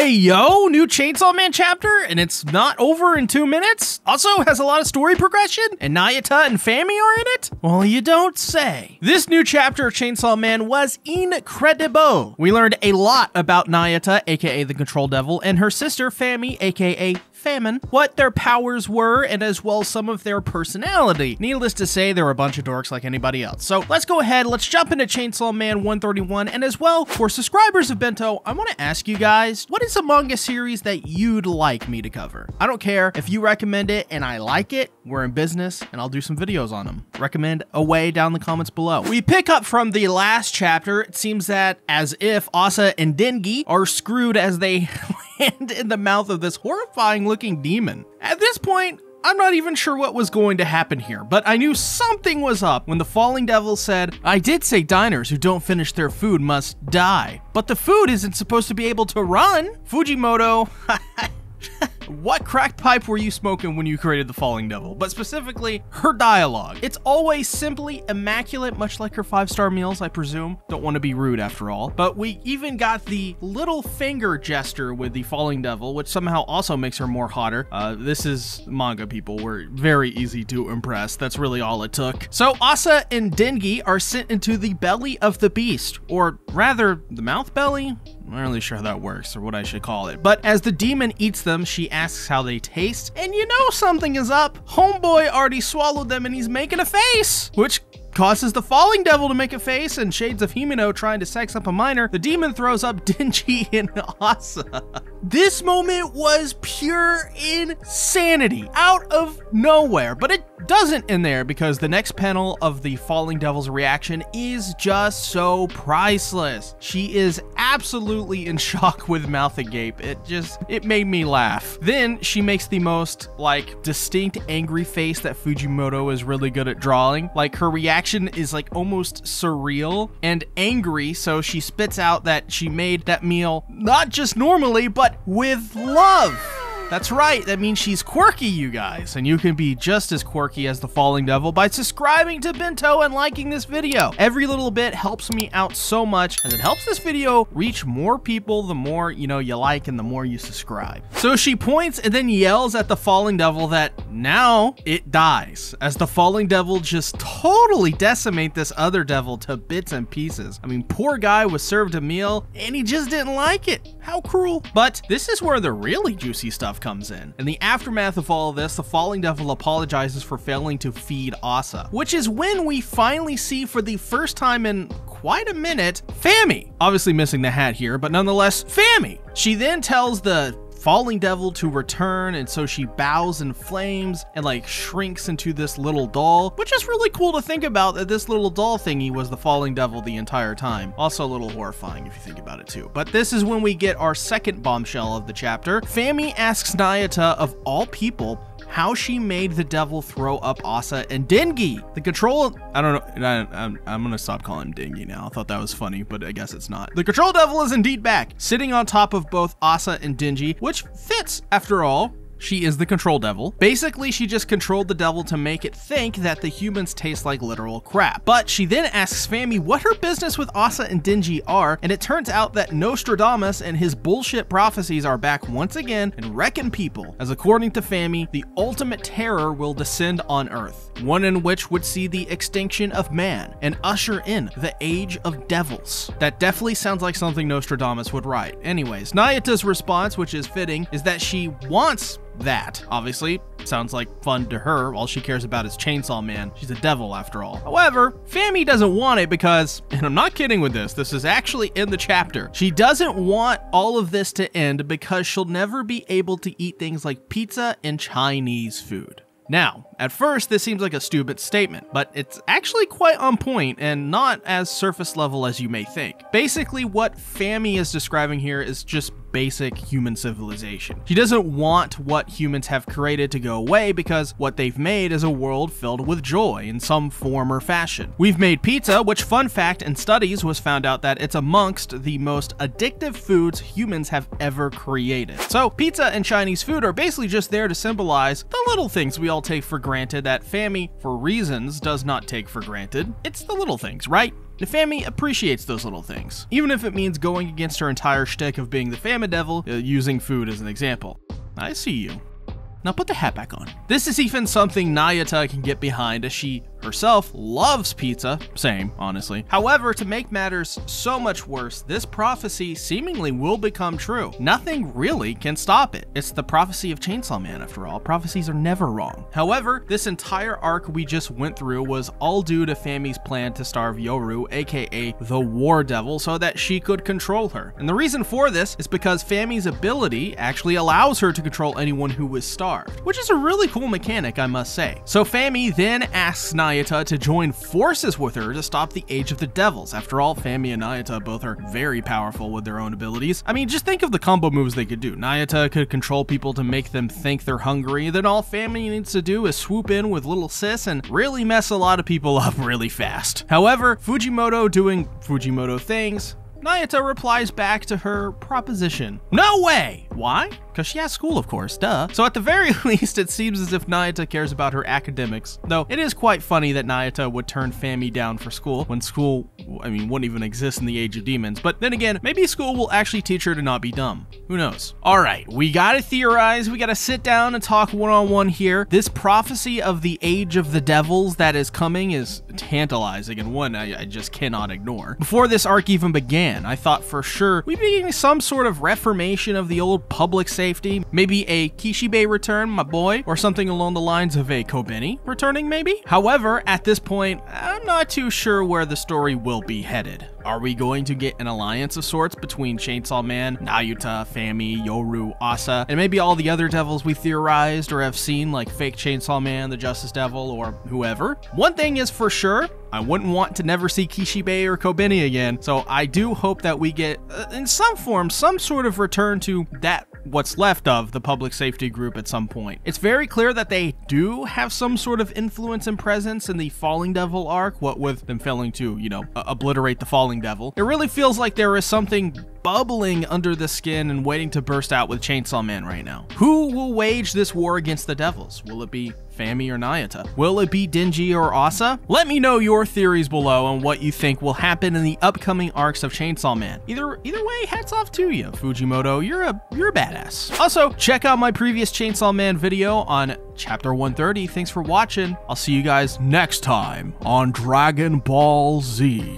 Hey yo, new Chainsaw Man chapter, and it's not over in 2 minutes? Also has a lot of story progression, and Nayata and Fami are in it? Well, you don't say. This new chapter of Chainsaw Man was incredible. We learned a lot about Nayata, aka the Control Devil, and her sister Fami, aka Famine, what their powers were, and as well some of their personality. Needless to say, they were a bunch of dorks like anybody else. So let's go ahead, let's jump into Chainsaw Man 131, and as well, for subscribers of Bento, I want to ask you guys, what is a manga series that you'd like me to cover? I don't care if you recommend it and I like it, we're in business, and I'll do some videos on them. Recommend away down in the comments below. We pick up from the last chapter. It seems that as if Asa and Dengi are screwed as they land in the mouth of this horrifying looking demon. At this point, I'm not even sure what was going to happen here, but I knew something was up when the Falling Devil said, I did say diners who don't finish their food must die, but the food isn't supposed to be able to run. Fujimoto, what cracked pipe were you smoking when you created the Falling Devil? But specifically, her dialogue. It's always simply immaculate, much like her 5-star meals, I presume. Don't want to be rude after all. But we even got the little finger gesture with the Falling Devil, which somehow also makes her more hotter. This is manga, people. We're very easy to impress. That's really all it took. So Asa and Dengi are sent into the belly of the beast, or rather, the mouth belly? I'm not really sure how that works or what I should call it. But as the demon eats them, she asks how they taste. And you know something is up. Homeboy already swallowed them and he's making a face, which causes the Falling Devil to make a face, and shades of Himeno trying to sex up a minor. The demon throws up Denji and Asa. This moment was pure insanity out of nowhere, but it doesn't end there because the next panel of the Falling Devil's reaction is just so priceless. She is absolutely in shock with mouth agape. It made me laugh. Then she makes the most like distinct angry face that Fujimoto is really good at drawing. Like her reaction is like almost surreal and angry, so she spits out that she made that meal not just normally, but with love. That's right, that means she's quirky, you guys, and you can be just as quirky as the Falling Devil by subscribing to Bento and liking this video. Every little bit helps me out so much, and it helps this video reach more people the more, you like and the more you subscribe. So she points and then yells at the Falling Devil that now it dies, as the Falling Devil just totally decimate this other devil to bits and pieces. I mean, poor guy was served a meal and he just didn't like it. How cruel. But this is where the really juicy stuff comes in. In the aftermath of all of this, the Falling Devil apologizes for failing to feed Asa, which is when we finally see for the first time in quite a minute, Fami. Obviously missing the hat here, but nonetheless, Fami. She then tells the Falling Devil to return, and so she bows in flames and like shrinks into this little doll, which is really cool to think about that this little doll thingy was the Falling Devil the entire time. Also a little horrifying if you think about it too. But this is when we get our second bombshell of the chapter. Fami asks Nayata, of all people, how she made the devil throw up Asa and Dengi. The control, I don't know, I'm gonna stop calling him Dengi now. I thought that was funny, but I guess it's not. The Control Devil is indeed back, sitting on top of both Asa and Denji, which fits after all. She is the Control Devil. Basically, she just controlled the devil to make it think that the humans taste like literal crap. But she then asks Fami what her business with Asa and Denji are, and it turns out that Nostradamus and his bullshit prophecies are back once again and wrecking people, as according to Fami, the ultimate terror will descend on Earth, one in which would see the extinction of man and usher in the age of devils. That definitely sounds like something Nostradamus would write. Anyways, Nayata's response, which is fitting, is that she wants that. Obviously, sounds like fun to her. All she cares about is Chainsaw Man. She's a devil after all. However, Fami doesn't want it because, and I'm not kidding with this is actually in the chapter, she doesn't want all of this to end because she'll never be able to eat things like pizza and Chinese food. Now, at first, this seems like a stupid statement, but it's actually quite on point and not as surface level as you may think. Basically, what Fami is describing here is just basic human civilization. She doesn't want what humans have created to go away because what they've made is a world filled with joy in some form or fashion. We've made pizza, which, fun fact, in studies was found out that it's amongst the most addictive foods humans have ever created. So pizza and Chinese food are basically just there to symbolize the little things we all take for granted that Fami, for reasons, does not take for granted. It's the little things, right? Fami appreciates those little things, even if it means going against her entire shtick of being the Famidevil, using food as an example. I see you. Now put the hat back on. This is even something Nayata can get behind, as she herself loves pizza. Same, honestly. However, to make matters so much worse, this prophecy seemingly will become true. Nothing really can stop it. It's the prophecy of Chainsaw Man, after all. Prophecies are never wrong. However, this entire arc we just went through was all due to Fami's plan to starve Yoru, aka the War Devil, so that she could control her. And the reason for this is because Fami's ability actually allows her to control anyone who was starved, which is a really cool mechanic, I must say. So Fami then asks Nayata to join forces with her to stop the Age of the Devils. After all, Fami and Nayata both are very powerful with their own abilities. I mean, just think of the combo moves they could do. Nayata could control people to make them think they're hungry, then all Fami needs to do is swoop in with little sis and really mess a lot of people up really fast. However, Fujimoto doing Fujimoto things, Nayata replies back to her proposition. No way! Why? Because she has school, of course, duh. So at the very least, it seems as if Nayata cares about her academics. Though it is quite funny that Nayata would turn Fami down for school when school, I mean, wouldn't even exist in the Age of Demons. But then again, maybe school will actually teach her to not be dumb. Who knows? All right, we gotta theorize. We gotta sit down and talk one-on-one here. This prophecy of the Age of the Devils that is coming is tantalizing, and one I just cannot ignore. Before this arc even began, I thought for sure we'd be getting some sort of reformation of the old public safety, maybe a Kishibe return, my boy, or something along the lines of a Kobeni returning maybe. However, at this point, I'm not too sure where the story will be headed. Are we going to get an alliance of sorts between Chainsaw Man, Nayuta, Fami, Yoru, Asa, and maybe all the other devils we theorized or have seen, like fake Chainsaw Man, the Justice Devil, or whoever? One thing is for sure, I wouldn't want to never see Kishibe or Kobeni again, so I do hope that we get, in some form, some sort of return to that what's left of the public safety group at some point. It's very clear that they do have some sort of influence and presence in the Falling Devil arc, what with them failing to, you know, obliterate the Falling Devil. It really feels like there is something bubbling under the skin and waiting to burst out with Chainsaw Man right now. Who will wage this war against the devils? Will it be Fami or Nayata? Will it be Denji or Asa? Let me know your theories below on what you think will happen in the upcoming arcs of Chainsaw Man. Either way, hats off to you, Fujimoto. You're a badass. Also, check out my previous Chainsaw Man video on Chapter 130. Thanks for watching. I'll see you guys next time on Dragon Ball Z.